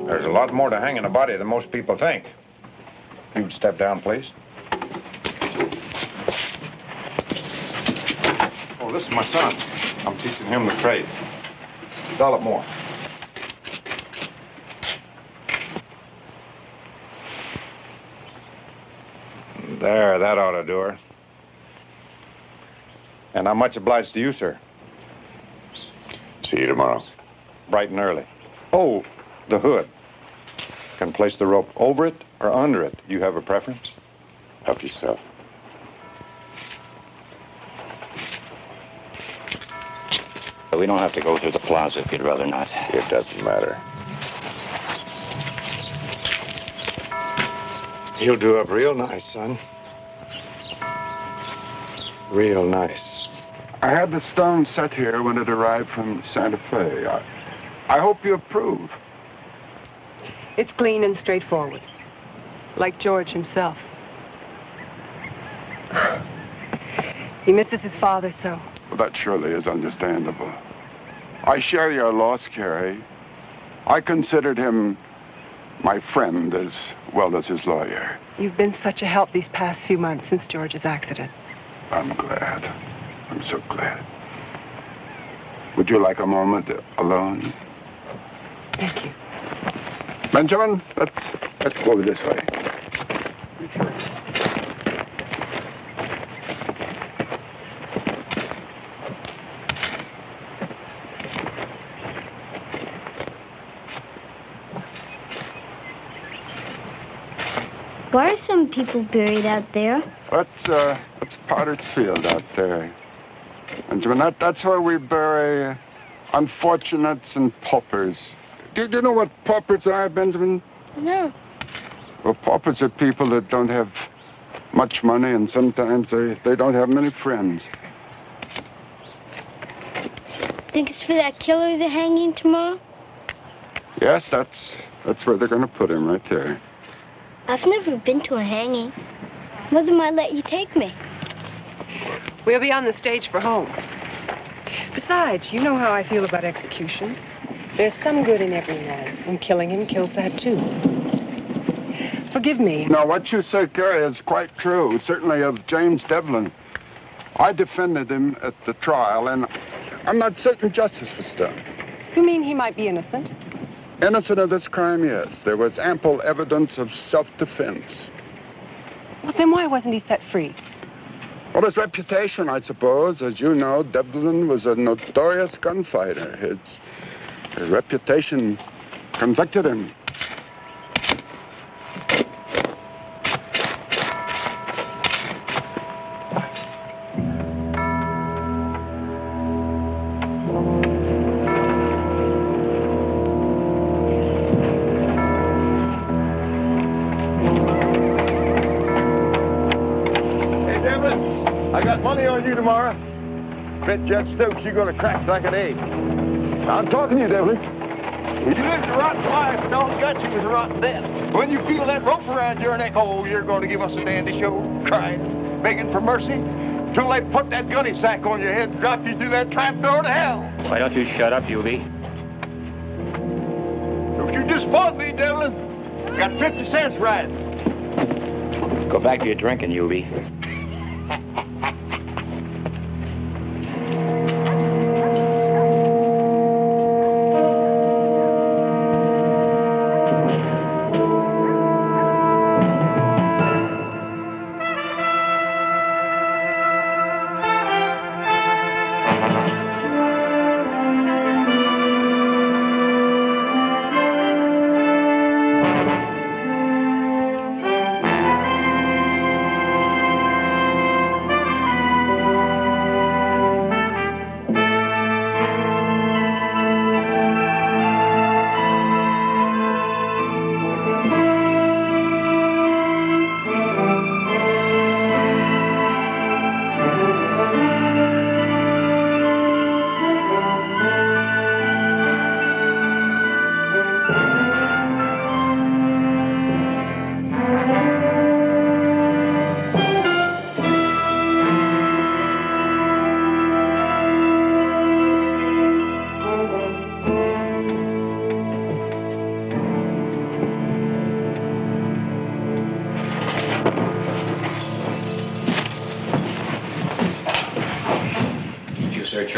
There's a lot more to hanging a body than most people think. You'd step down, please. Oh, this is my son. I'm teaching him the trade. $1 more. There, that ought to do her. And I'm much obliged to you, sir. See you tomorrow. Bright and early. Oh, the hood. Can place the rope over it or under it. You have a preference? Help yourself. We don't have to go through the plaza if you'd rather not. It doesn't matter. You'll do up real nice, son. Real nice. I had the stone set here when it arrived from Santa Fe. I hope you approve. It's clean and straightforward, like George himself. He misses his father so. Well, that surely is understandable. I share your loss, Carrie. I considered him my friend as well as his lawyer. You've been such a help these past few months since George's accident. I'm glad. I'm so glad. Would you like a moment alone? Thank you. Benjamin, let's go this way. Why are some people buried out there? That's Potter's Field out there. Benjamin, that's where we bury unfortunates and paupers. Do you know what paupers are, Benjamin? No. Well, paupers are people that don't have much money, and sometimes they don't have many friends. Think it's for that killer they're hanging tomorrow? Yes, that's where they're going to put him, right there. I've never been to a hanging. Mother might let you take me. We'll be on the stage for home. Besides, you know how I feel about executions. There's some good in every man, and killing him kills that too. Forgive me. No, what you say, Carrie, is quite true. Certainly of James Devlin. I defended him at the trial, and I'm not certain justice was done. You mean he might be innocent? Innocent of this crime, yes. There was ample evidence of self-defense. Well, then why wasn't he set free? Well, his reputation, I suppose. As you know, Devlin was a notorious gunfighter. His reputation convicted him. Bet Judge Stokes you're gonna crack like an egg. I'm talking to you, Devlin. You lived a rotten life, and all got you was a rotten death. When you feel that rope around your neck, oh, you're gonna give us a dandy show, crying, begging for mercy, till they put that gunny sack on your head and drop you through that trap door to hell. Why don't you shut up, Yuby? Don't you just fault me, Devlin. Got 50 cents right. Go back to your drinking, Yuby.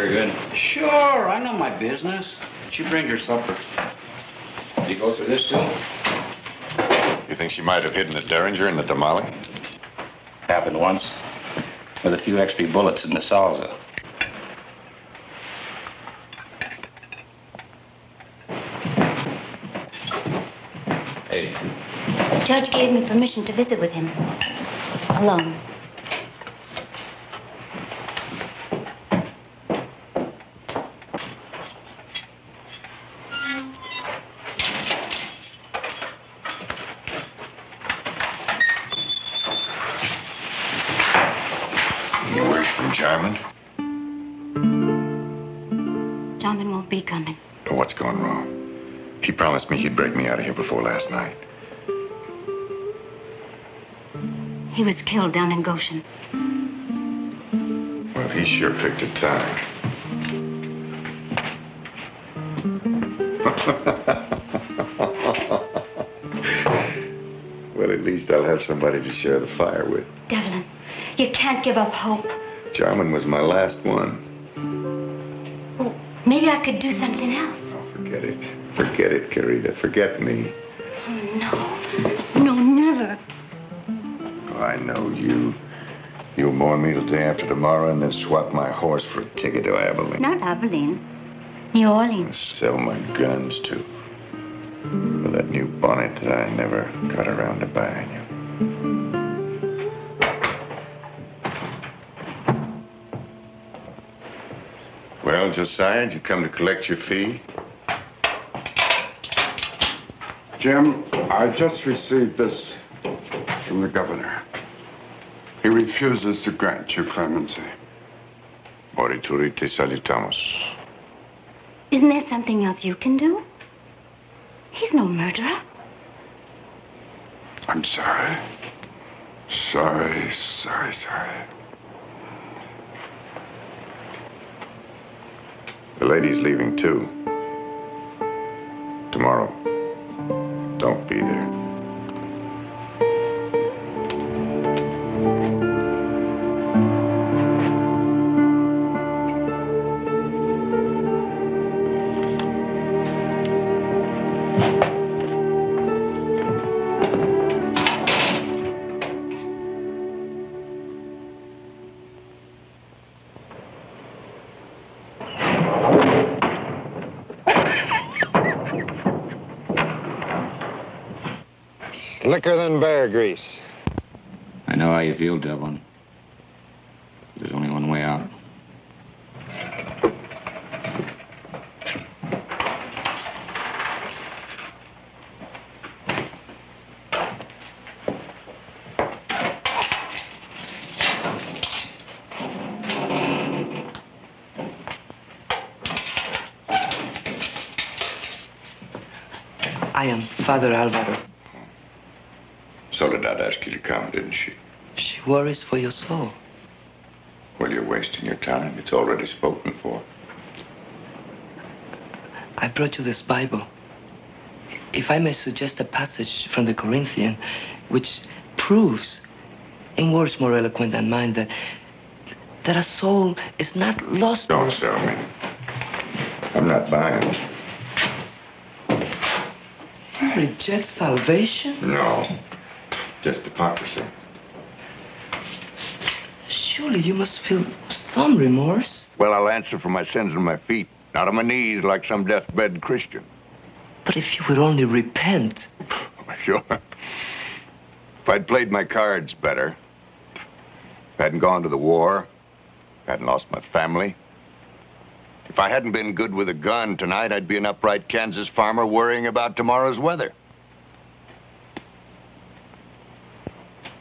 her good? Sure, I know my business. She brings her supper. Did you go through this, too? You think she might have hidden the Derringer in the tamale? Happened once. With a few extra bullets in the salsa. Hey. The judge gave me permission to visit with him. Alone. Any word from Jarman? Jarman won't be coming. What's going wrong? He promised me he'd break me out of here before last night. He was killed down in Goshen. Well, he sure picked a time. Well, at least I'll have somebody to share the fire with. Devlin, you can't give up hope. Jarman was my last one. Well, maybe I could do something else. Oh, forget it. Forget it, Carita. Forget me. Oh, no. No, never. Oh, I know you. You'll mourn me till day after tomorrow and then swap my horse for a ticket to Abilene. Not Abilene. New Orleans. Sell my guns, too. For that new bonnet that I never got around to buying you. Well, Josiah, did you come to collect your fee? Jim, I just received this from the governor. He refuses to grant you clemency. Morituri te salutamos. Isn't there something else you can do? He's no murderer. I'm sorry. Sorry. The lady's leaving, too. Tomorrow. Don't be there. Slicker than bear grease. I know how you feel, Devlin. There's only one way out. I am Father Alvaro. Soledad asked you to come, didn't she? She worries for your soul. Well, you're wasting your time. It's already spoken for. I brought you this Bible. If I may suggest a passage from the Corinthian, which proves, in words more eloquent than mine, that a soul is not lost. Don't sell me. I'm not buying. You reject salvation? No. Just hypocrisy. Surely you must feel some remorse. Well, I'll answer for my sins on my feet, not on my knees like some deathbed Christian. But if you would only repent. Sure. If I'd played my cards better, if I hadn't gone to the war, if I hadn't lost my family, if I hadn't been good with a gun tonight, I'd be an upright Kansas farmer worrying about tomorrow's weather.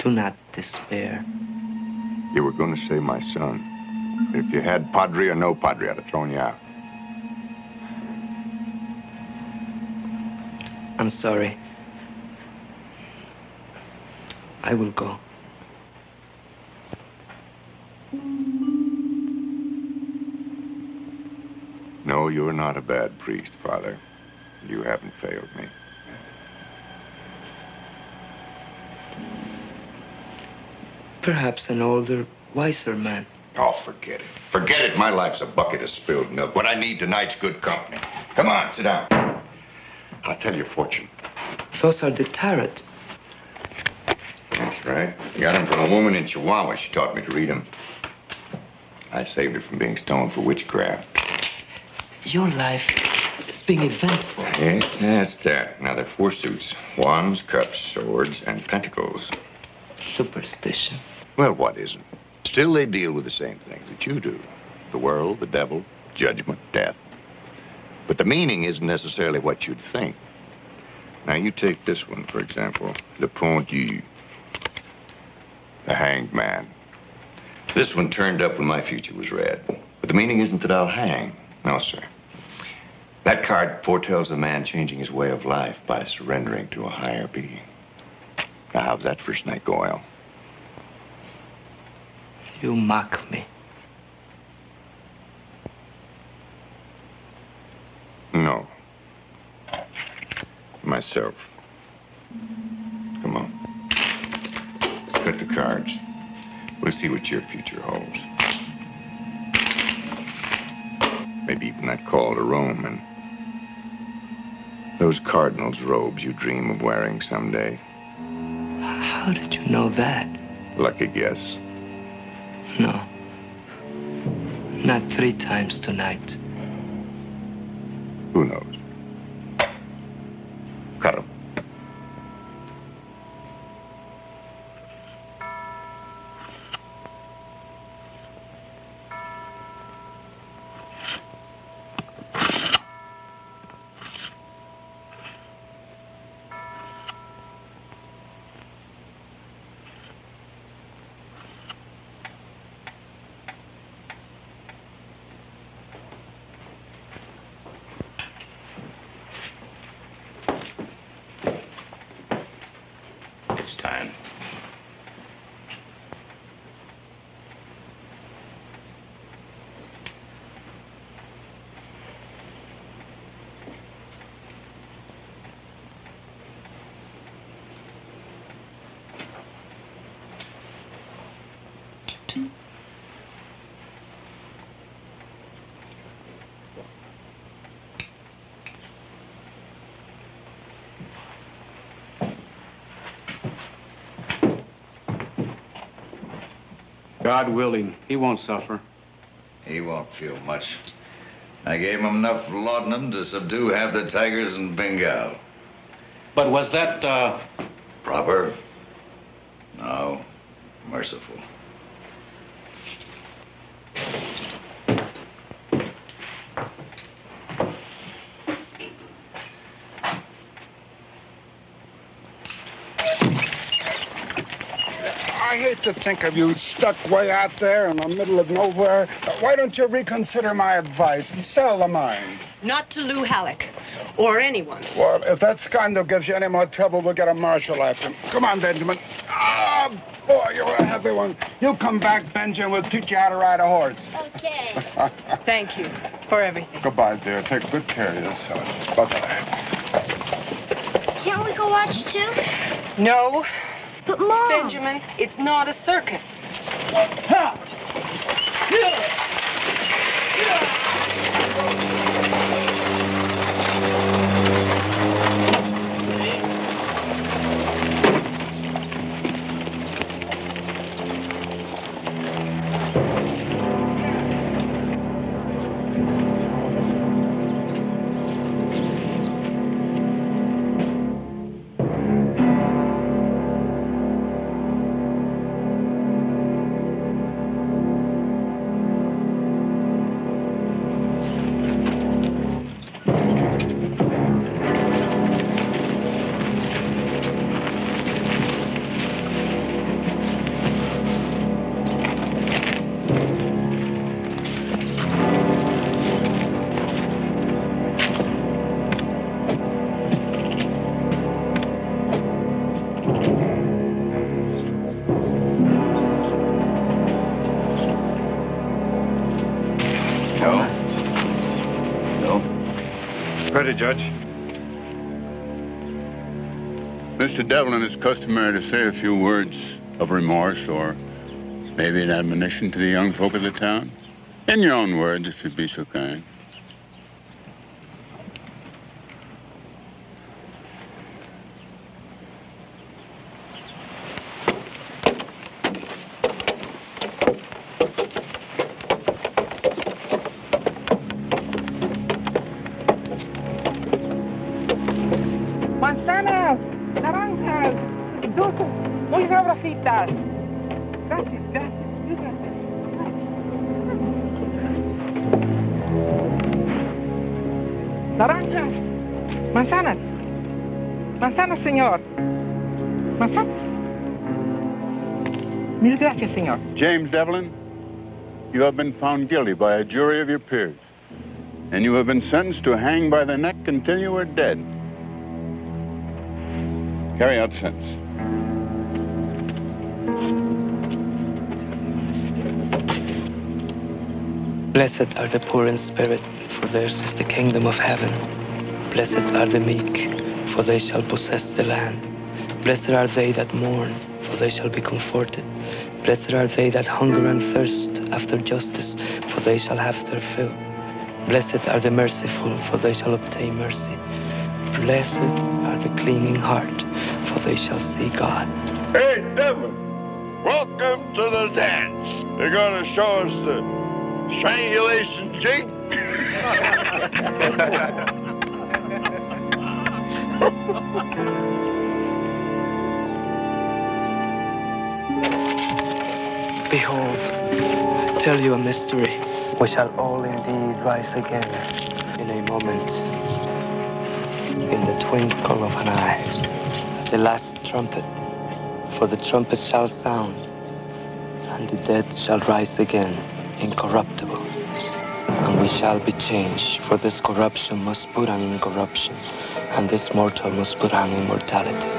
Do not despair. You were going to say my son. If you had Padre or no Padre, I'd have thrown you out. I'm sorry. I will go. No, you're not a bad priest, Father. You haven't failed me. Perhaps an older, wiser man. Oh, forget it. Forget it. My life's a bucket of spilled milk. What I need tonight's good company. Come on, sit down. I'll tell you a fortune. Those are the tarot. That's right. I got them from a woman in Chihuahua. She taught me to read them. I saved her from being stoned for witchcraft. Your life is being eventful. Yes, that's that. Now, there are 4 suits. Wands, cups, swords, and pentacles. Superstition. Well, what isn't? Still, they deal with the same things that you do. The world, the devil, judgment, death. But the meaning isn't necessarily what you'd think. Now, you take this one, for example. Le Pendu. The hanged man. This one turned up when my future was red. But the meaning isn't that I'll hang. No, sir. That card foretells a man changing his way of life by surrendering to a higher being. Now, how's that first night go, Al? You mock me. No. Myself. Come on. Let's cut the cards. We'll see what your future holds. Maybe even that call to Rome and those cardinal's robes you dream of wearing someday. How did you know that? Lucky guess. No. Not 3 times tonight. Who knows? Cut 'em. It's time. God willing, he won't suffer. He won't feel much. I gave him enough laudanum to subdue half the tigers in Bengal. But was that, Proper? No. Merciful. I hate to think of you stuck way out there in the middle of nowhere. Why don't you reconsider my advice and sell the mine? Not to Lou Halleck. Or anyone. Well, if that scandal gives you any more trouble, we'll get a marshal after him. Come on, Benjamin. Ah, boy, you're a heavy one. You come back, Benjamin. We'll teach you how to ride a horse. Okay. Thank you for everything. Goodbye, dear. Take good care of yourself. Bye-bye. Can't we go watch too? No. But, Mom. Benjamin, it's not a circus. Ready, Judge. Mr. Devlin, it's customary to say a few words of remorse or Maybe an admonition to the young folk of the town? In your own words, if you'd be so kind. Manzanas, naranjas, dulces, muy sabrositas. Gracias, gracias, gracias. Naranjas, manzanas, manzanas, señor. Manzanas. Mil gracias, señor. James Devlin, you have been found guilty by a jury of your peers, and you have been sentenced to hang by the neck until you are dead. Carry out sentence. Blessed are the poor in spirit, for theirs is the kingdom of heaven. Blessed are the meek, for they shall possess the land. Blessed are they that mourn, for they shall be comforted. Blessed are they that hunger and thirst after justice, for they shall have their fill. Blessed are the merciful, for they shall obtain mercy. Blessed are the clean in heart, for they shall see God. Hey, Devlin, welcome to the dance. You're going to show us the strangulation jig? Behold, I tell you a mystery. We shall all indeed rise again in a moment, in the twinkle of an eye, at the last trumpet. For the trumpet shall sound, and the dead shall rise again, incorruptible. And we shall be changed, for this corruption must put on incorruption, and this mortal must put on immortality.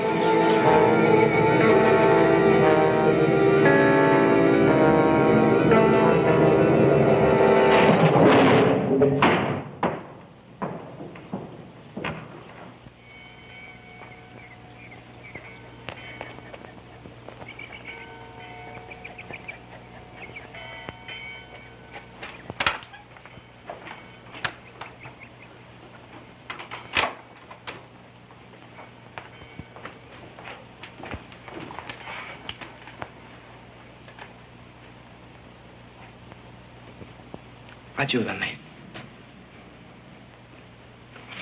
Ayúdame.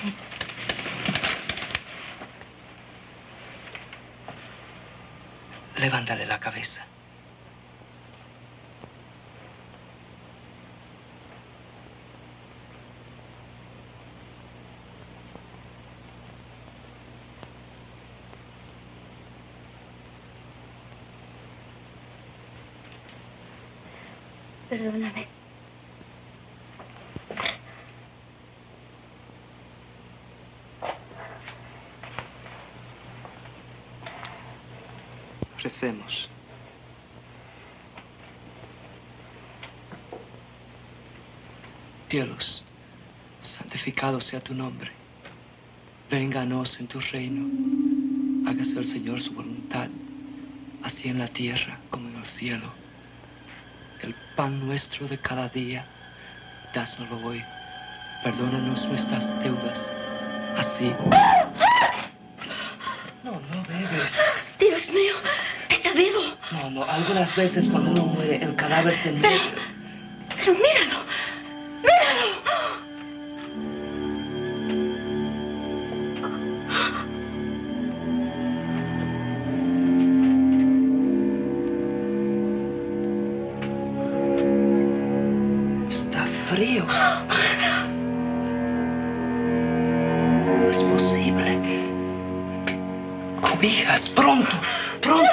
Sí. Levántale la cabeza. Perdóname. Recemos. Cielos, santificado sea tu nombre. Venga a nos en tu reino. Hágase el Señor su voluntad, así en la tierra como en el cielo. El pan nuestro de cada día, dásnoslo hoy. Perdónanos nuestras deudas, así. No bebes. Dios mío, está vivo. No, algunas veces cuando uno muere, el cadáver se muere. Pero míralo, míralo. Está frío. No es posible. Cobijas, pronto, pronto.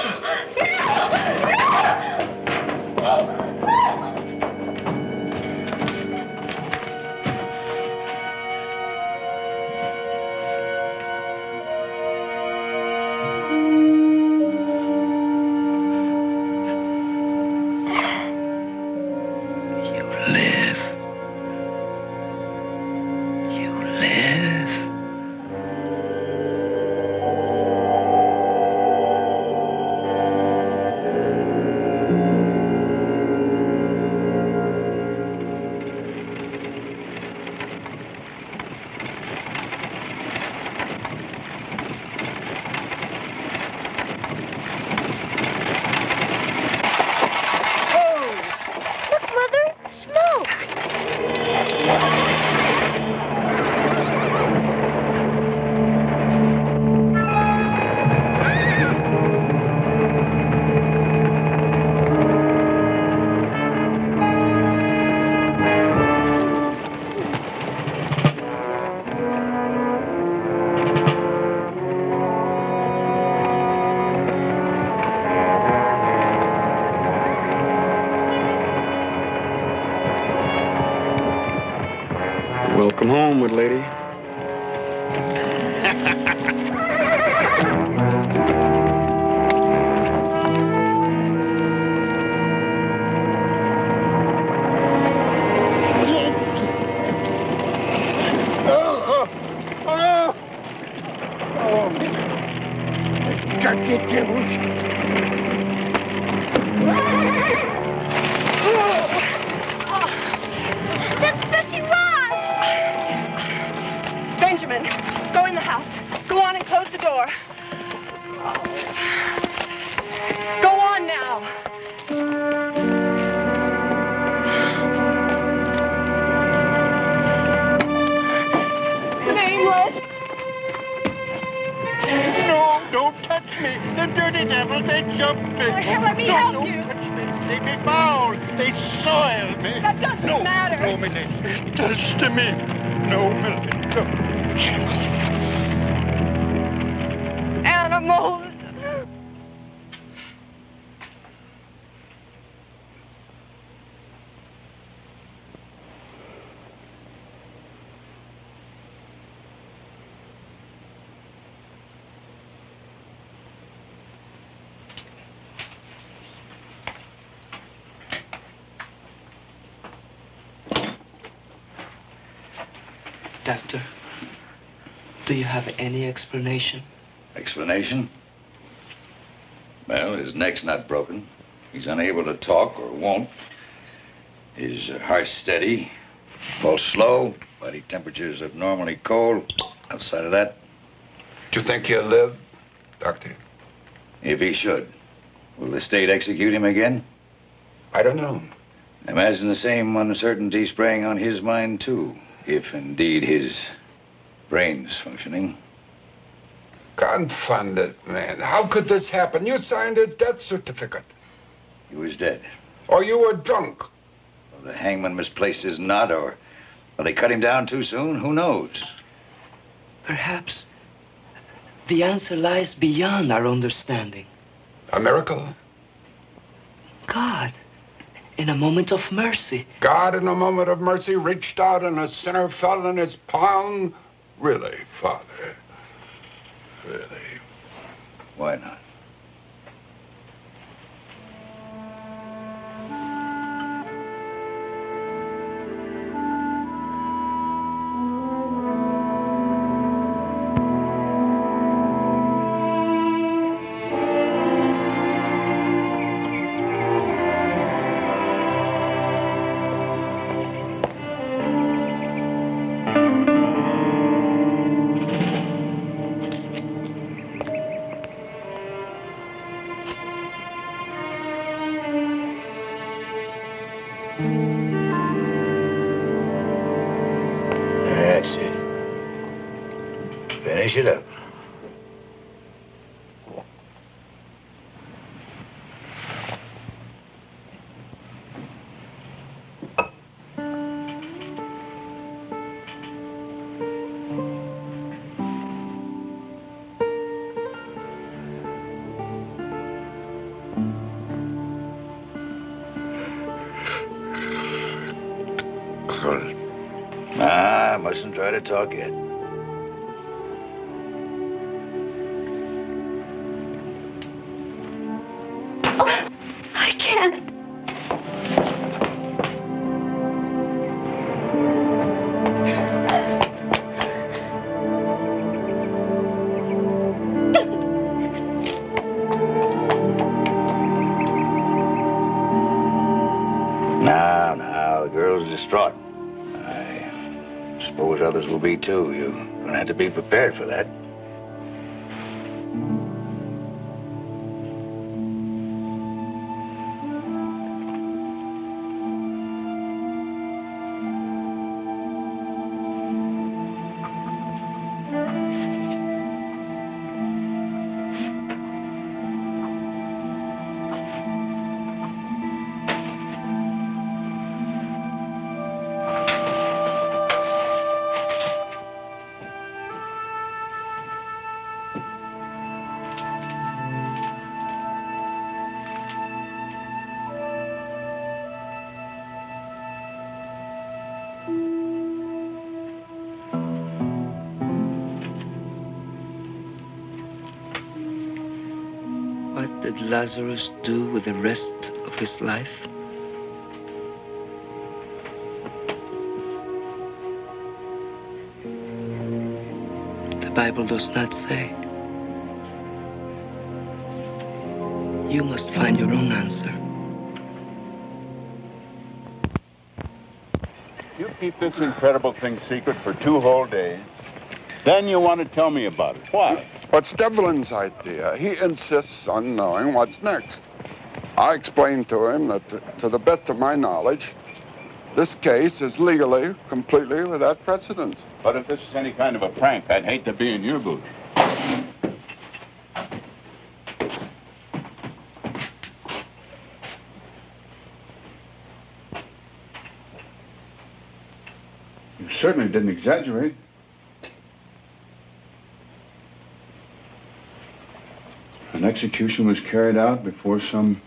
it, lady. That's Bessie Ross! Benjamin, go in the house. Go on and close the door. Go on now. Nameless. No, don't touch me. The dirty devils, they jumped me. Let me help you. Don't touch me. They be foul. They soiled me. That doesn't matter. No, Millie. It does to me. No, Millie. No. Animals. Doctor, do you have any explanation? Explanation? Well, his neck's not broken. He's unable to talk or won't. His heart's steady, pulse slow, body temperature's abnormally cold. Outside of that, Do you think he'll live, Doctor? if he should, will the state execute him again? I don't know. Imagine the same uncertainty spraying on his mind, too, if indeed his brain's functioning. Confound it, man. How could this happen? You signed his death certificate. He was dead. Or you were drunk. Well, the hangman misplaced his knot, or they cut him down too soon. Who knows? Perhaps the answer lies beyond our understanding. A miracle? God, in a moment of mercy. God, in a moment of mercy, reached out and a sinner fell in his palm? Really, Father? Really? Why not? That's it. Finish it up. Nah, I mustn't try to talk yet. I can't. Now, the girl's distraught. I suppose others will be, too. You're going to have to be prepared for that. What did Lazarus do with the rest of his life? The Bible does not say. You must find your own answer. You keep this incredible thing secret for 2 whole days. Then you want to tell me about it. Why? What's Devlin's idea? He insists on knowing what's next. I explained to him that, to the best of my knowledge, this case is legally, completely without precedent. But if this is any kind of a prank, I'd hate to be in your booth. You certainly didn't exaggerate. An execution was carried out before some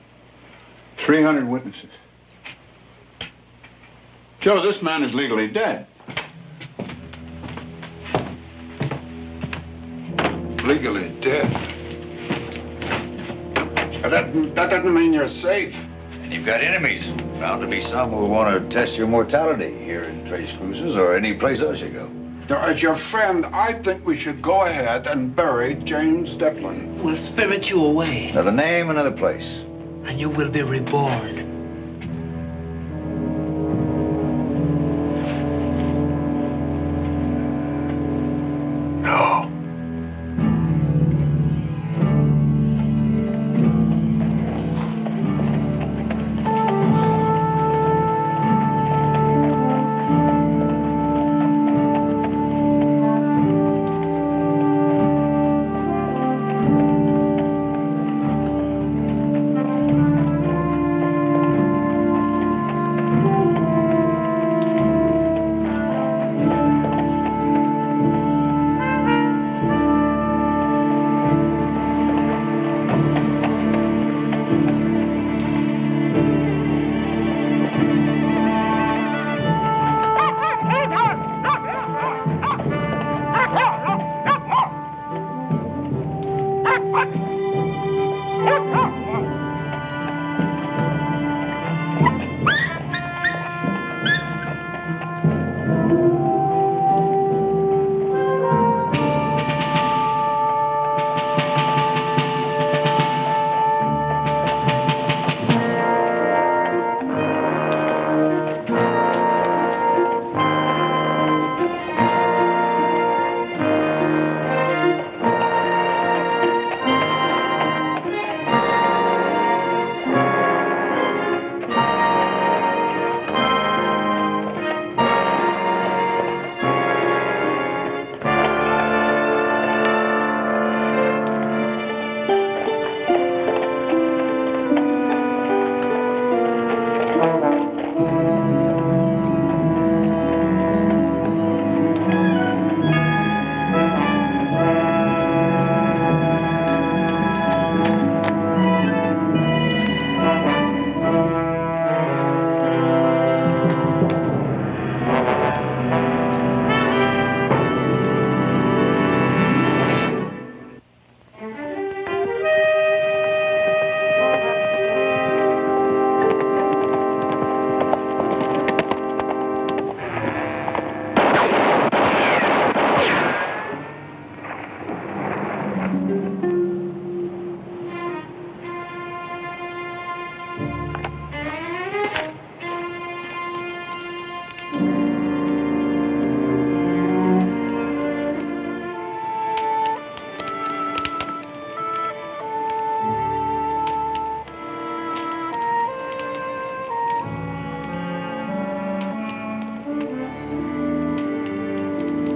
300 witnesses. Joe, this man is legally dead. Legally dead? But that doesn't mean you're safe. And you've got enemies. Bound to be some who want to test your mortality here in Trace Cruises or any place else you go. Now, as your friend, I think we should go ahead and bury James Devlin. We'll spirit you away. Another name, another place. And you will be reborn. No.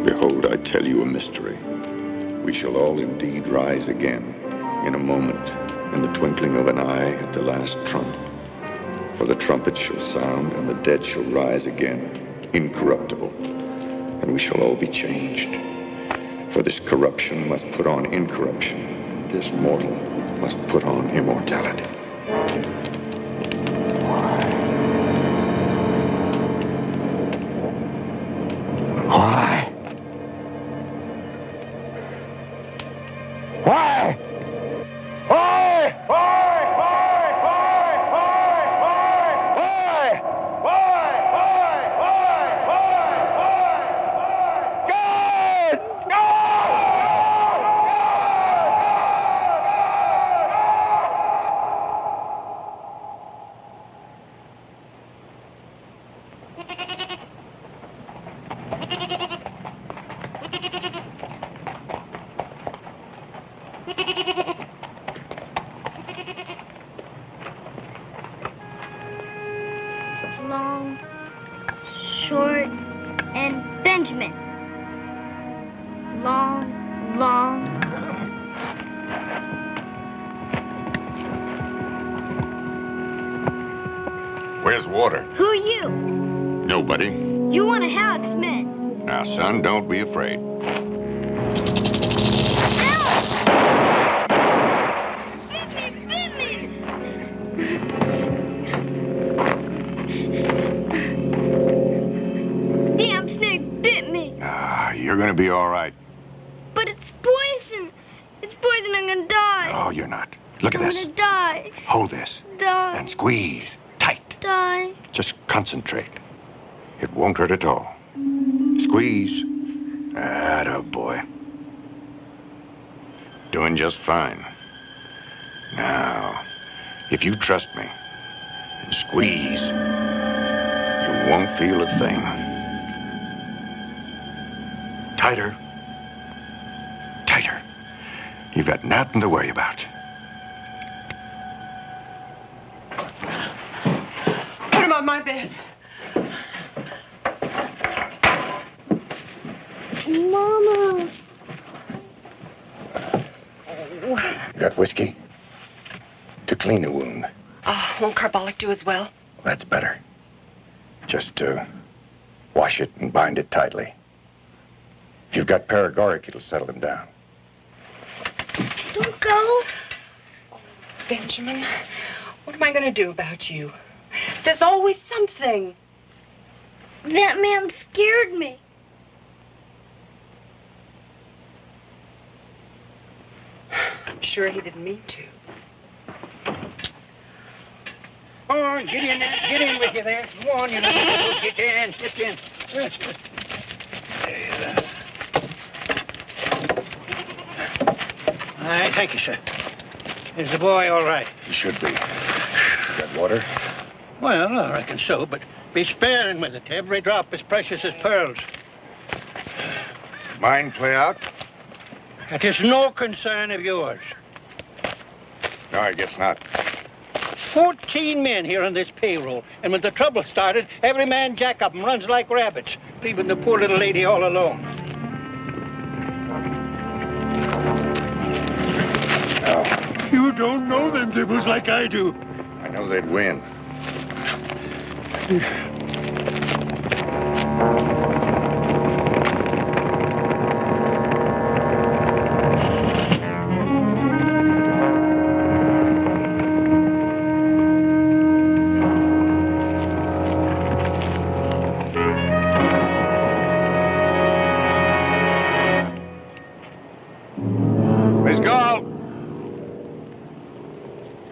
Behold, I tell you a mystery. We shall all indeed rise again, in a moment, in the twinkling of an eye, at the last trump. For the trumpet shall sound, and the dead shall rise again, incorruptible, and we shall all be changed. For this corruption must put on incorruption, this mortal must put on immortality. Why? Why? Why? long, short, and Benjamin. Long, long. Where's water? Who are you? Nobody. You one of Halleck's men. Now, son, don't be afraid. Damn snake bit me. You're gonna be all right. But it's poison. It's poison. I'm gonna die. Oh, you're not. Look at I'm this. gonna die. Hold this. Die. And squeeze. Tight. Die. Just concentrate. It won't hurt at all. Squeeze. Atta boy. Doing just fine. Now, if you trust me and squeeze, you won't feel a thing. Tighter. Tighter. You've got nothing to worry about. Put him on my bed. Mama. Got whiskey? To clean the wound. Won't carbolic do as well? That's better. Just wash it and bind it tightly. If you've got paregoric, it'll settle him down. Don't go. Benjamin, what am I going to do about you? There's always something. That man scared me. I'm sure he didn't mean to. Oh, get in there. Get in with you there. Go on, you know. Get in. Get in. All right, thank you, sir. Is the boy all right? He should be. You got water? Well, I reckon so, but be sparing with it. Every drop as precious as pearls. Mind play out? It is no concern of yours. No, I guess not. 14 men here on this payroll, and when the trouble started, every man jack up and runs like rabbits, leaving the poor little lady all alone. No. You don't know them devils like I do. I know they'd win.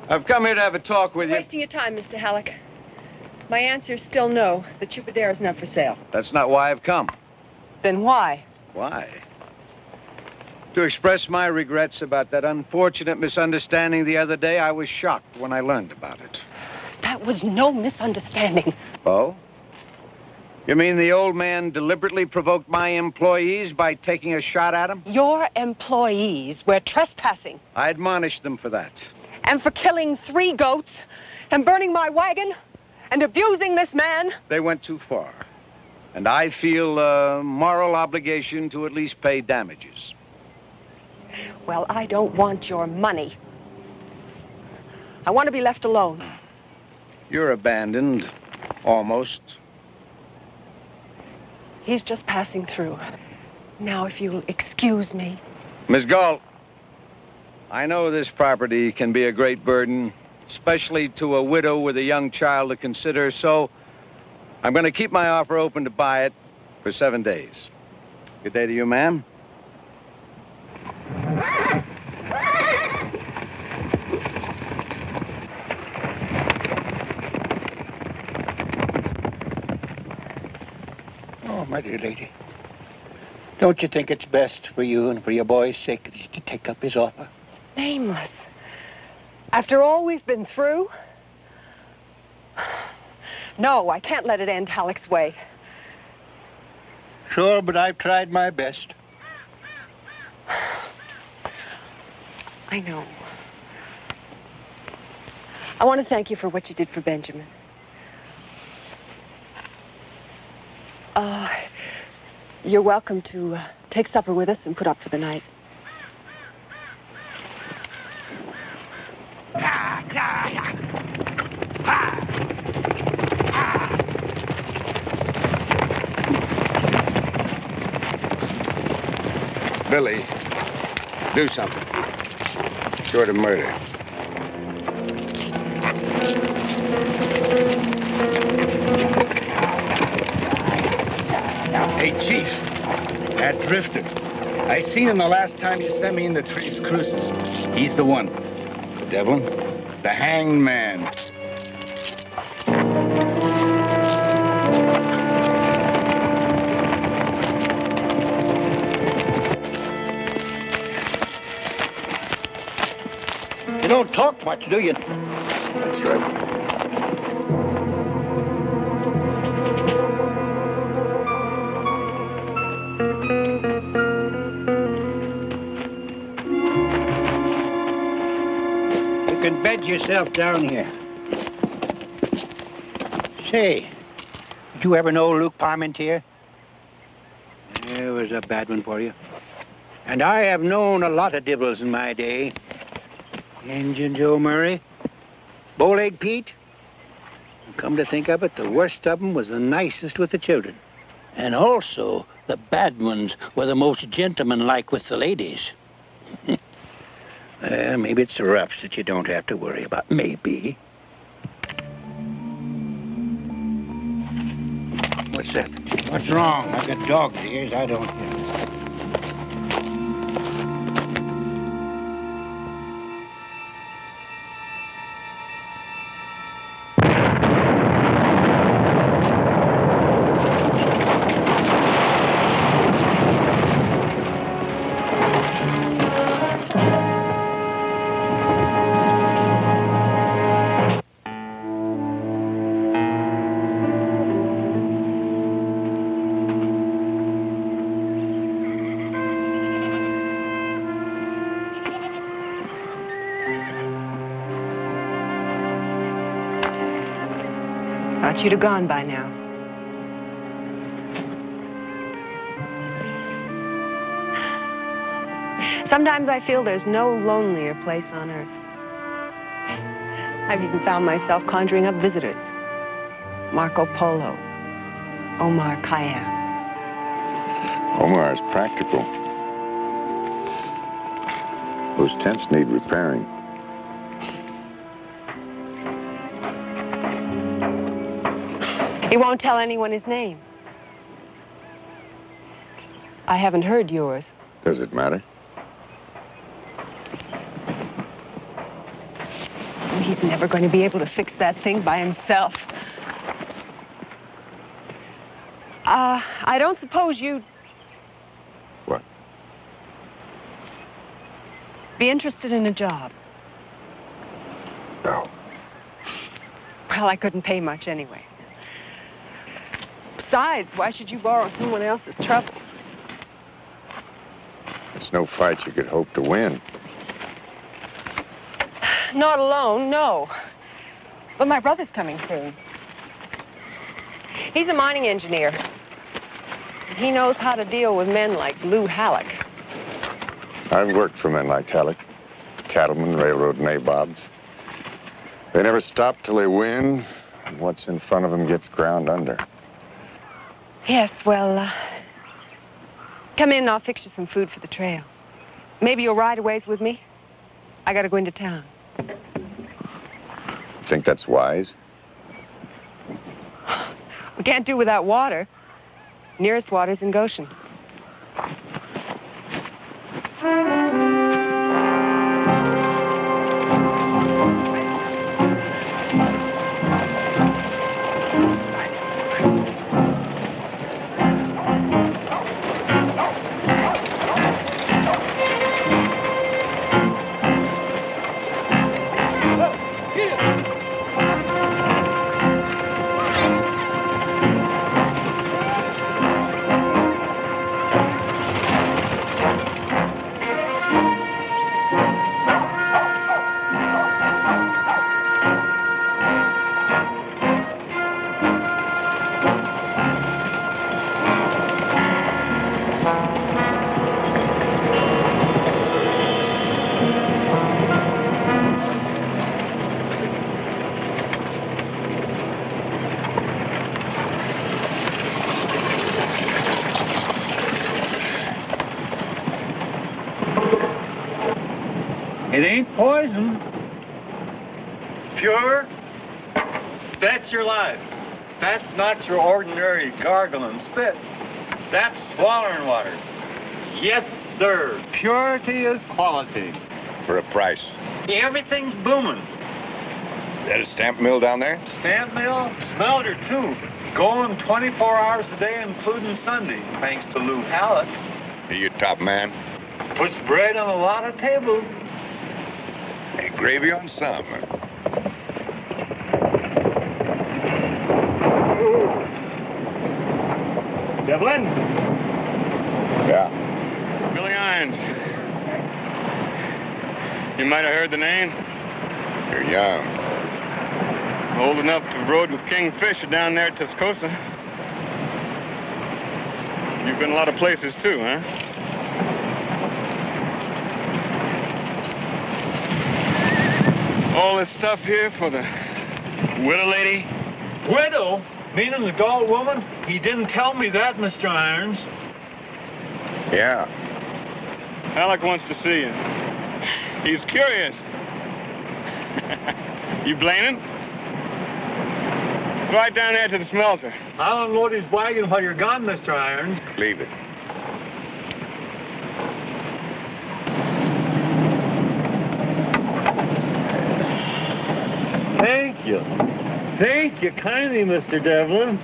I've come here to have a talk with you. Wasting your time, Mr. Halleck. My answer is still no. The Chupadera's not for sale. That's not why I've come. Then why? Why? To express my regrets about that unfortunate misunderstanding the other day. I was shocked when I learned about it. That was no misunderstanding. Oh? You mean the old man deliberately provoked my employees by taking a shot at them? Your employees were trespassing. I admonished them for that. And for killing 3 goats, and burning my wagon, and abusing this man. They went too far. And I feel a moral obligation to at least pay damages. Well, I don't want your money. I want to be left alone. You're abandoned. Almost. He's just passing through. Now, if you'll excuse me. Miss Galt, I know this property can be a great burden, especially to a widow with a young child to consider, so I'm going to keep my offer open to buy it for 7 days. Good day to you, ma'am. Oh, my dear lady. Don't you think it's best for you and for your boy's sake to take up his offer? Nameless. After all we've been through? No, I can't let it end Halleck's way. Sure, but I've tried my best. I know. I want to thank you for what you did for Benjamin. You're welcome to take supper with us and put up for the night. Billy, do something. Short of murder. Hey, Chief. That drifter. I seen him the last time you sent me in the Tres Cruces. He's the one. Devlin, the hanged man. You don't talk much, do you? That's right. You can bed yourself down here. Say, did you ever know Luke Parmentier? It was a bad one for you. And I have known a lot of divils in my day. Injun Joe Murray, Bowleg Pete. Come to think of it, the worst of them was the nicest with the children. And also, the bad ones were the most gentlemanlike with the ladies. Maybe it's the roughs that you don't have to worry about. Maybe. What's that? What's wrong? I got dog's ears. I don't hear. Thought you'd have gone by now. Sometimes I feel there's no lonelier place on earth. I've even found myself conjuring up visitors. Marco Polo, Omar Khayyam. Omar's practical. Those tents need repairing. He won't tell anyone his name. I haven't heard yours. Does it matter? He's never going to be able to fix that thing by himself. I don't suppose you'd... What? Be interested in a job. No. Well, I couldn't pay much anyway. Besides, why should you borrow someone else's trouble? It's no fight you could hope to win. Not alone, no. But my brother's coming soon. He's a mining engineer. He knows how to deal with men like Lou Halleck. I've worked for men like Halleck. Cattlemen, railroad nabobs. They never stop till they win, and what's in front of them gets ground under. Yes, well, come in and I'll fix you some food for the trail. Maybe you'll ride a ways with me? I gotta go into town. Think that's wise? We can't do without water. Nearest water's in Goshen. Pure? Bet your life. That's not your ordinary gargling spit. That's swallowing water. Yes, sir. Purity is quality. For a price. Everything's booming. Is that a stamp mill down there? Stamp mill, smelter too. Going 24 hours a day, including Sunday, thanks to Lou Hallett. Are you top man? Puts bread on a lot of tables. Hey, gravy on some. Devlin? Yeah. Billy Irons. You might have heard the name. You're young. Old enough to rode with King Fisher down there at Tascosa. You've been a lot of places too, huh? All this stuff here for the widow lady? Widow? Meaning the gaunt woman? He didn't tell me that, Mr. Irons. Yeah. Alec wants to see you. He's curious. You blaming? Right down there to the smelter. I'll unload his wagon while you're gone, Mr. Irons. Leave it. Thank you. Thank you kindly, Mr. Devlin.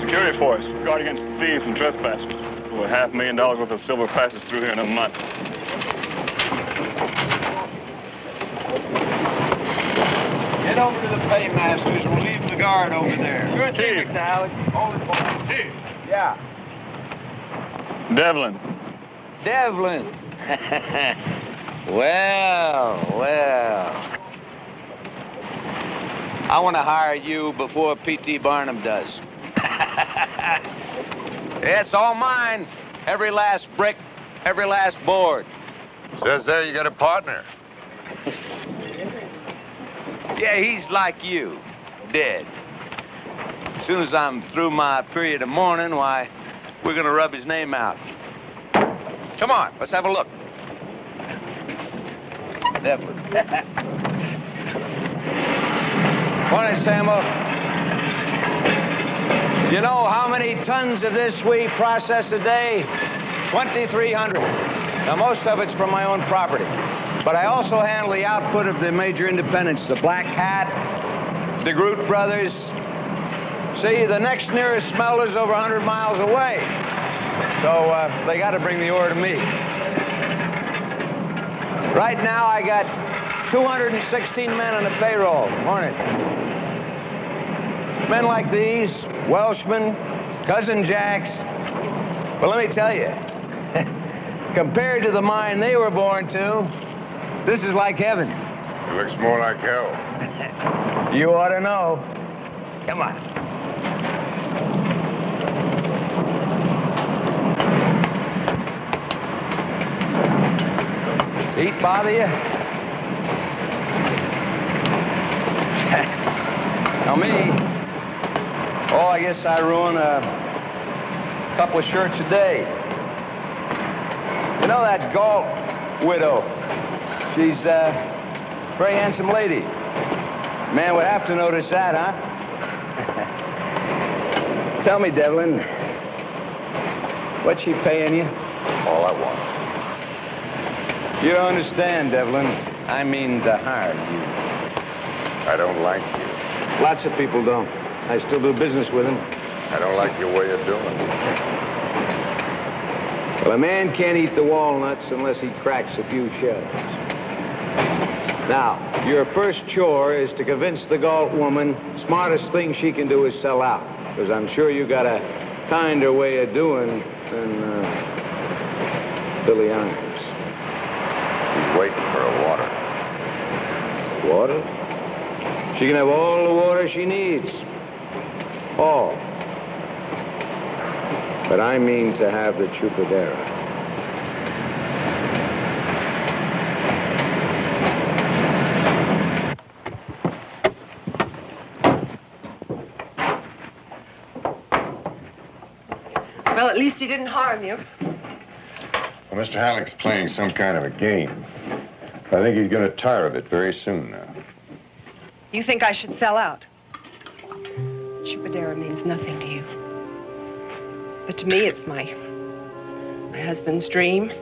Security force, guard against thieves and trespassers. Over $500,000 worth of silver passes through here in a month. Get over to the paymasters. We're leaving the guard over there. Sure thing, Mr. Alec. Hold it for me. Chief. Yeah. Devlin. Devlin. Well. I want to hire you before P.T. Barnum does. It's all mine. Every last brick, every last board. Says there you got a partner. Yeah, he's like you, dead. As soon as I'm through my period of mourning, why, we're gonna rub his name out. Come on, let's have a look. Devlin. Morning, Sammo. You know how many tons of this we process a day? 2,300. Now, most of it's from my own property. But I also handle the output of the major independents, the Black Hat, the Groot Brothers. See, the next nearest smelter's over 100 miles away. So they got to bring the ore to me. Right now, I got 216 men on the payroll. Morning. Men like these, Welshmen, Cousin Jacks. Well, let me tell you, compared to the mine they were born to, this is like heaven. It looks more like hell. You ought to know. Come on. Heat bother you? Now me, oh, I guess I ruin a couple of shirts a day. You know that Galt widow? She's a very handsome lady. Man would have to notice that, huh? Tell me, Devlin, what's she paying you? All I want. You don't understand, Devlin. I mean to hire you. I don't like you. Lots of people don't. I still do business with them. I don't like your way of doing it. Well, a man can't eat the walnuts unless he cracks a few shells. Now, your first chore is to convince the Galt woman smartest thing she can do is sell out. Because I'm sure you got a kinder way of doing than... Billy Irons. He's waiting for a water. Water? She can have all the water she needs. All. But I mean to have the Chupadera. Well, at least he didn't harm you. Well, Mr. Halleck's playing some kind of a game. I think he's going to tire of it very soon now. You think I should sell out? Chupadera means nothing to you. But to me, it's my husband's dream,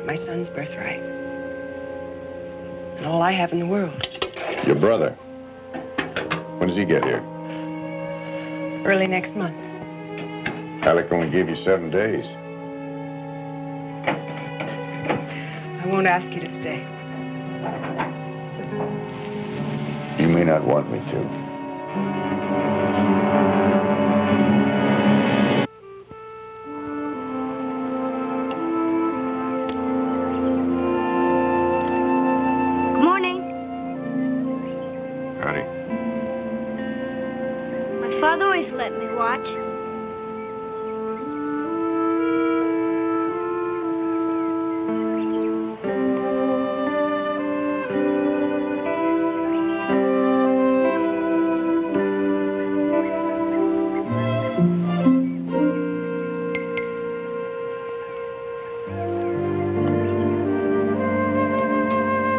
my son's birthright, and all I have in the world. Your brother. When does he get here? Early next month. Halleck only gave you 7 days. I won't ask you to stay. You may not want me to. Good morning. Howdy. My father always let me watch.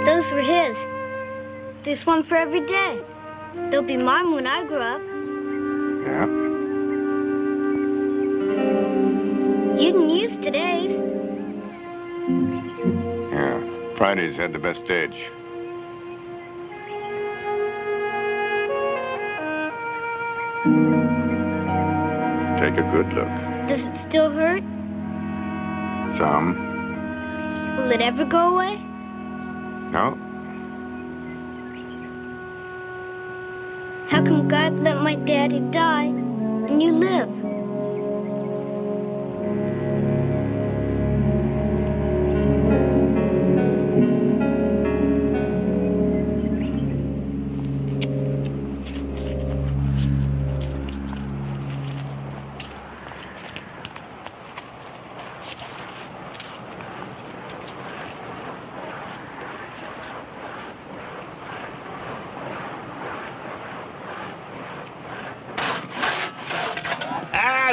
Those were his. There's one for every day. They'll be mine when I grow up. Yeah? You didn't use today's. Yeah. Friday's had the best edge. Take a good look. Does it still hurt? Some. Will it ever go away? No. How come God let my daddy die and you live?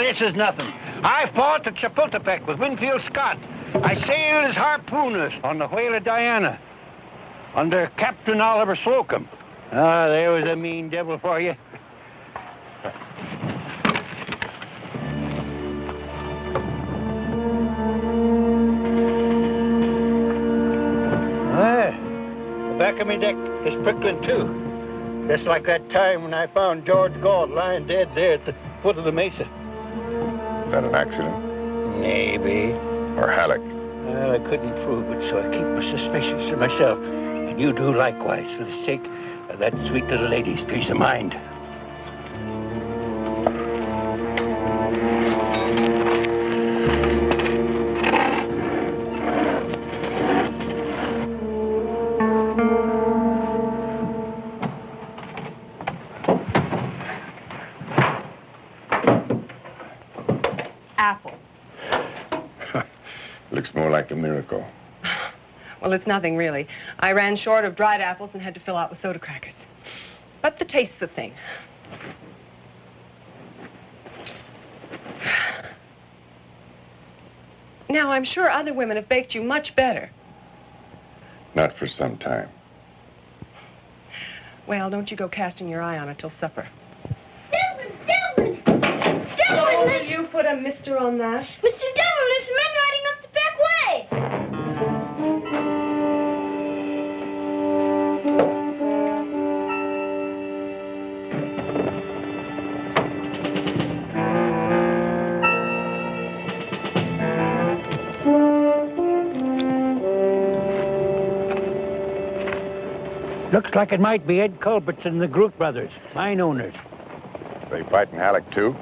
This is nothing. I fought at Chapultepec with Winfield Scott. I sailed as harpooners on the whaler Diana under Captain Oliver Slocum. Ah, there was a mean devil for you. The back of my deck is prickling too. Just like that time when I found George Galt lying dead there at the foot of the mesa. Is that an accident? Maybe. Or Halleck? Well, I couldn't prove it, so I keep my suspicions to myself. And you do likewise, for the sake of that sweet little lady's peace of mind. Apple. Looks more like a miracle. Well, it's nothing, really. I ran short of dried apples and had to fill out with soda crackers. But the taste's the thing. Now, I'm sure other women have baked you much better. Not for some time. Well, don't you go casting your eye on it till supper. Dylan! Oh, will you put a mister on that? Mr. Devil, there's men riding up the back way. Looks like it might be Ed Culbertson and the Groot brothers, mine owners. They fighting Halleck, too?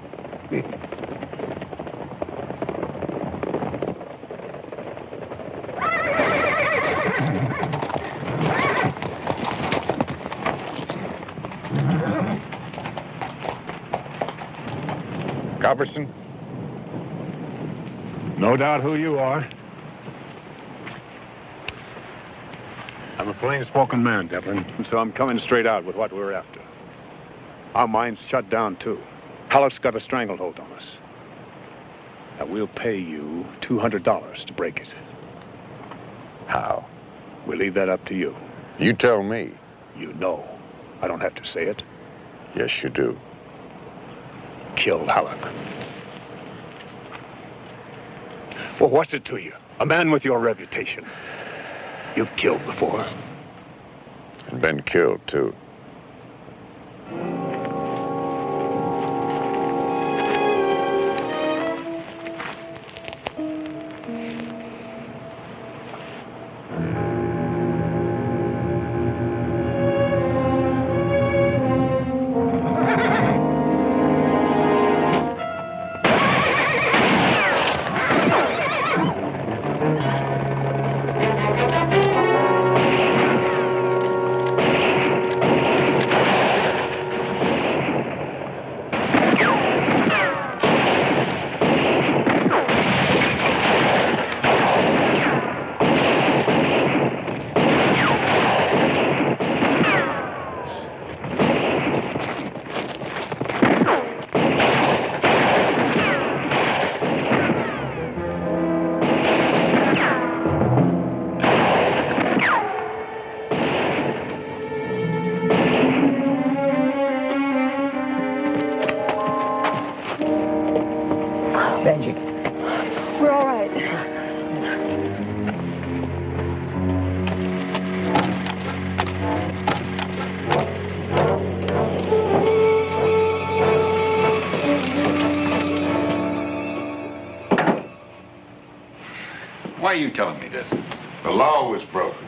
Albertson? No doubt who you are. I'm a plain-spoken man, Devlin, and so I'm coming straight out with what we're after. Our mine's shut down, too. Halleck's got a stranglehold on us. Now, we'll pay you $200 to break it. How? We'll leave that up to you. You tell me. You know. I don't have to say it. Yes, you do. Kill Halleck. Well, what's it to you? A man with your reputation. You've killed before. And been killed, too. Benji. We're all right. Why are you telling me this? The law was broken.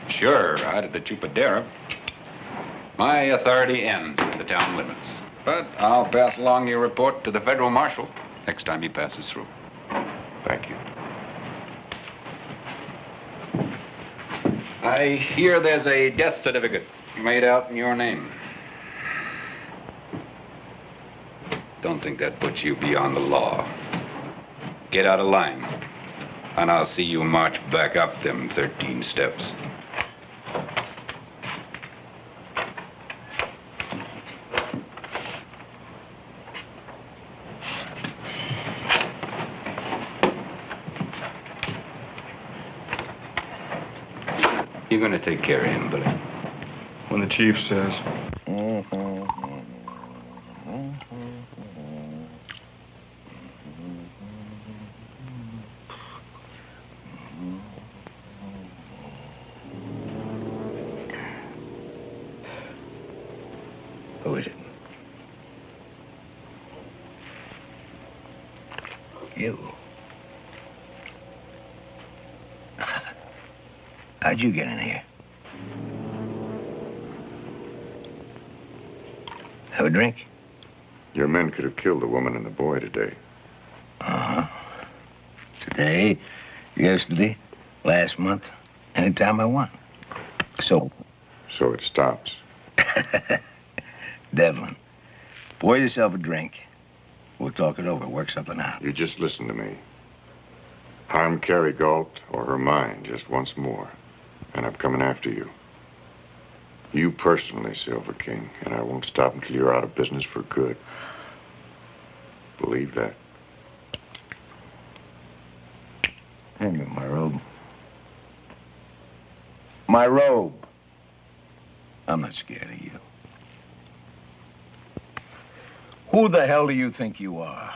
Sure, out at the Chupadera. My authority ends at the town limits. But I'll pass along your report to the federal marshal next time he passes through. Thank you. I hear there's a death certificate made out in your name. Don't think that puts you beyond the law. Get out of line, and I'll see you march back up them 13 steps. You're going to take care of him, Billy. When the chief says. Who is it? You. How'd you get in here? Have a drink? Your men could have killed the woman and the boy today. Uh-huh. Today, yesterday, last month, anytime I want. So it stops. Devlin, pour yourself a drink. We'll talk it over, work something out. You just listen to me. Harm Carrie Galt or her mind just once more. And I'm coming after you. You personally, Silver King, and I won't stop until you're out of business for good. Believe that. Hand me my robe. My robe. I'm not scared of you. Who the hell do you think you are?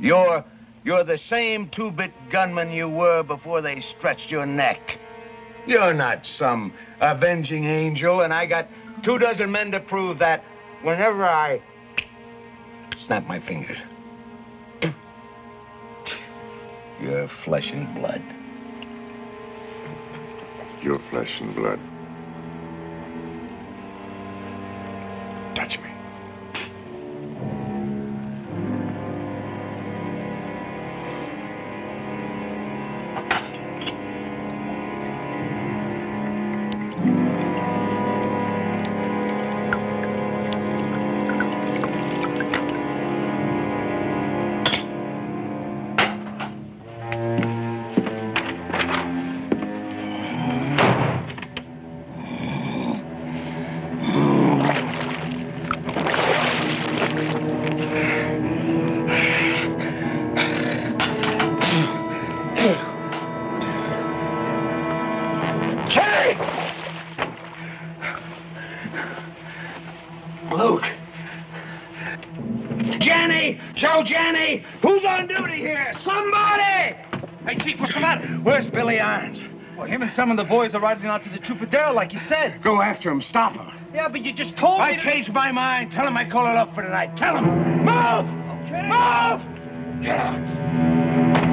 You're the same two-bit gunman you were before they stretched your neck. You're not some avenging angel, and I got 24 men to prove that whenever I snap my fingers. You're flesh and blood. Your flesh and blood. Touch me. Chief, what's the matter? Where's Billy Irons? Well, him and some of the boys are riding out to the Chupadero, like you said. Go after him. Stop him. Yeah, but you just told me I changed my mind. Tell him I call it up for tonight. Tell him. Move! Okay. Move! Get out.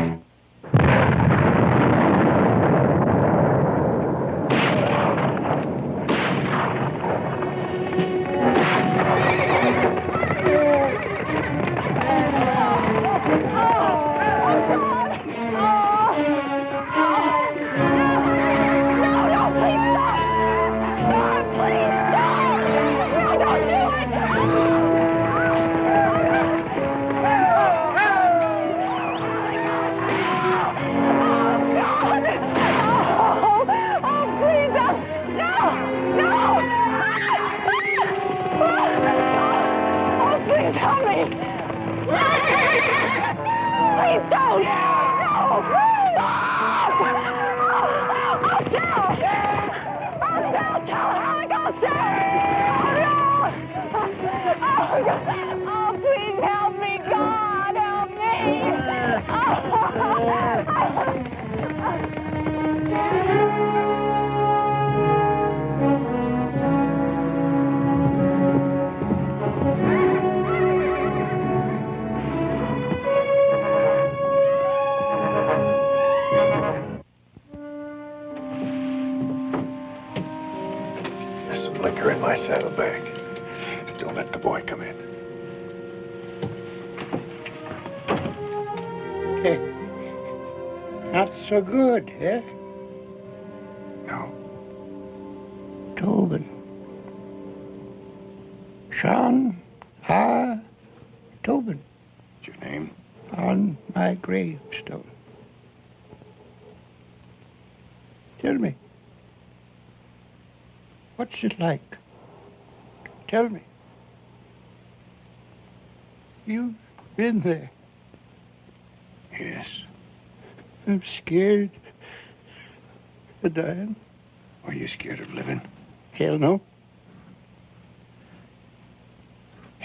Liquor in my saddlebag. Don't let the boy come in. Hey, not so good, eh? No. Tobin. Sean R. Tobin. What's your name? On my gravestone. Tell me. What's it like? Tell me. You've been there. Yes. I'm scared of dying. Are you scared of living? Hell no.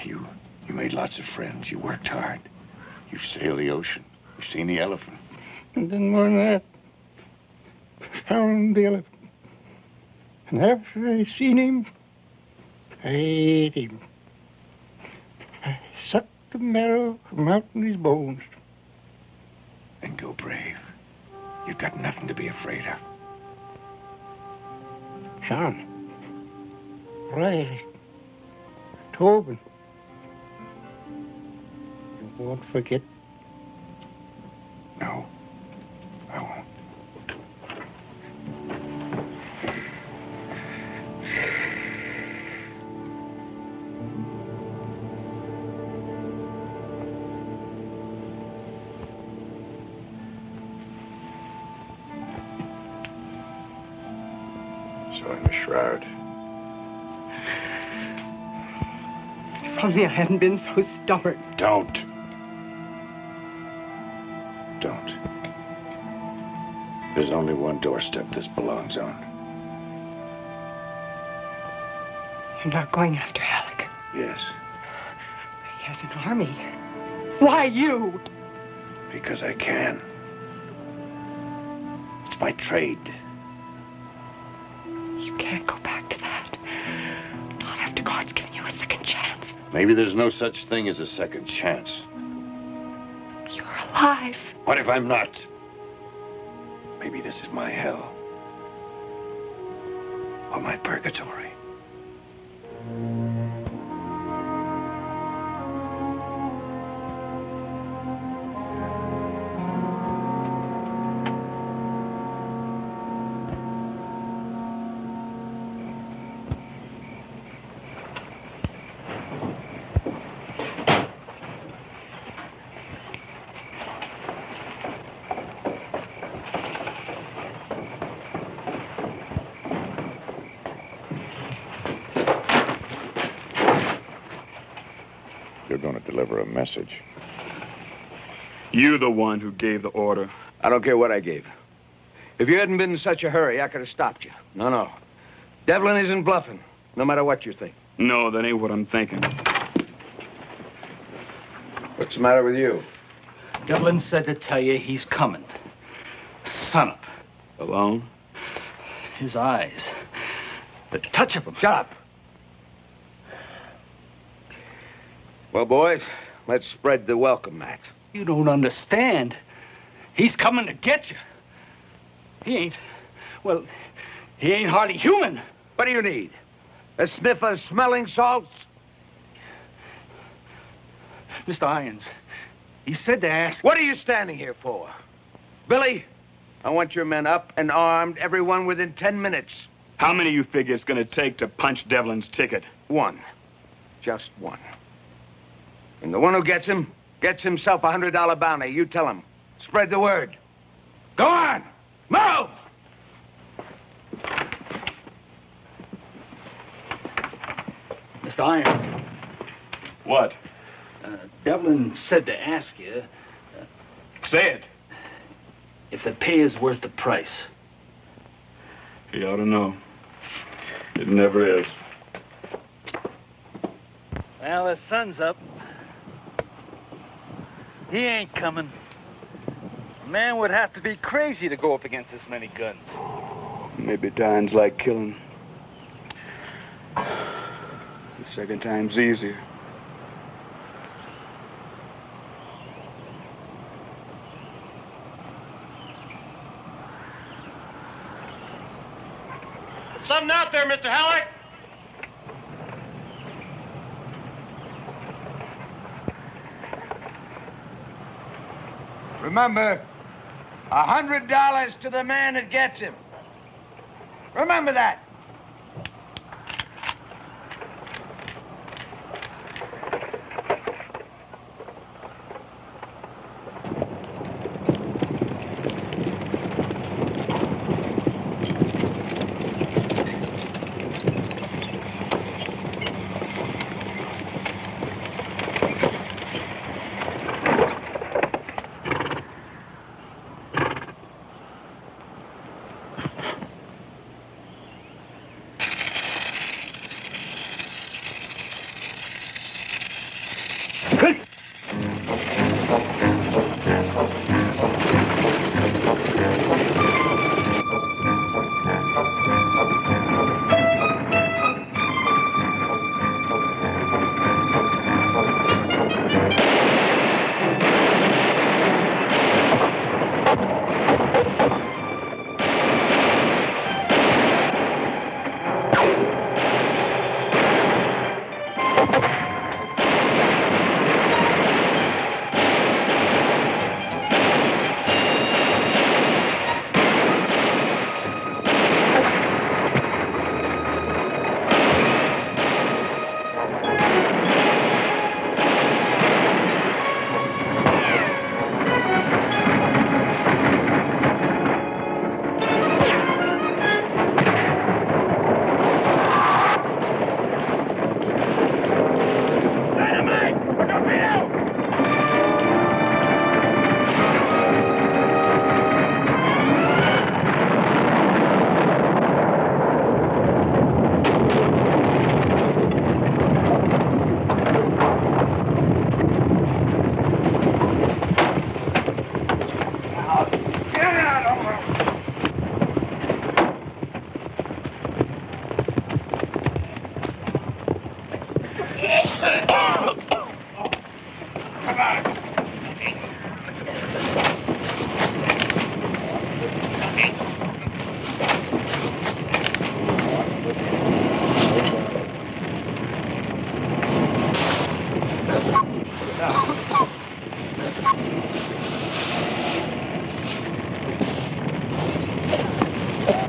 You made lots of friends. You worked hard. You've sailed the ocean. You've seen the elephant. And then more than that, found the elephant. And after I seen him, I ate him. I sucked the marrow from out in his bones. And go brave. You've got nothing to be afraid of. Sean. Riley. Tobin. You won't forget. No, I won't. So in the shroud. If only I hadn't been so stubborn. Don't. Don't. There's only one doorstep this belongs on. You're not going after Alec. Yes, He has an army. Why you? because I can. It's my trade. You can't go back to that. Not after God's given you a second chance. Maybe there's no such thing as a second chance. You're alive. What if I'm not? Maybe this is my hell. Or my purgatory. You're going to deliver a message. You're the one who gave the order. I don't care what I gave. If you hadn't been in such a hurry, I could have stopped you. No. Devlin isn't bluffing, no matter what you think. No, that ain't what I'm thinking. What's the matter with you? Devlin said to tell you he's coming. sunup. Alone? His eyes. The touch of them. Shut up. Well, boys, let's spread the welcome mat. You don't understand. He's coming to get you. He ain't hardly human. What do you need? A sniff of smelling salts? Mr. Irons, he said to ask... What are you standing here for? Billy, I want your men up and armed, everyone within 10 minutes. How many you figure it's gonna take to punch Devlin's ticket? One. Just one. And the one who gets him gets himself a $100 bounty. You tell him. Spread the word. Go on! Move! Mr. Irons. What? Devlin said to ask you... Say it. If the pay is worth the price. He ought to know. It never is. Well, the sun's up. He ain't coming. A man would have to be crazy to go up against this many guns. Maybe dying's like killing. The second time's easier. Something out there, Mr. Halleck? Remember, $100 to the man that gets him. Remember that.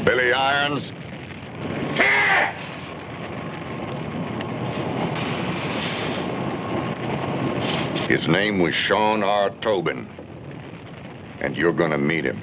Billy Irons. His name was Sean R. Tobin, and you're gonna meet him.